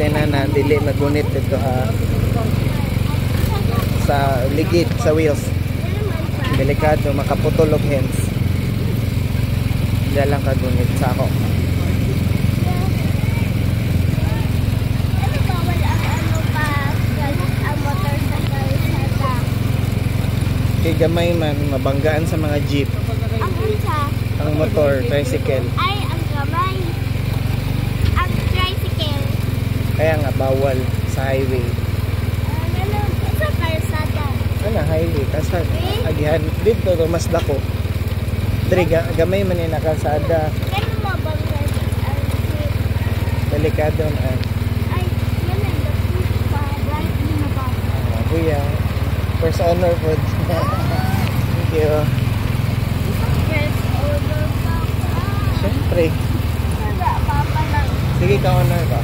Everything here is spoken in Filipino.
kay nana dili magunit dito sa ligid sa wheels. Delikado makaputol og hands. Dili lang kagunit sa ako. Kay gamay man mabanggaan sa mga jeep. Ang motor, tricycle. Ay, ang gamay. Ang tricycle. Kaya nga bawal sa highway. Sa kalsada. Ano, highway. Kasi agihan dito mas dako. Dre gamay man ni nakasada. Kaya mabanggan ang jeep. Delikado na. Ay, yan ang jeep pa. Right na ba? Kuya. First honor po. Thank you. First order pa. Siyempre. Wala, papa lang. Sige ka honor ba?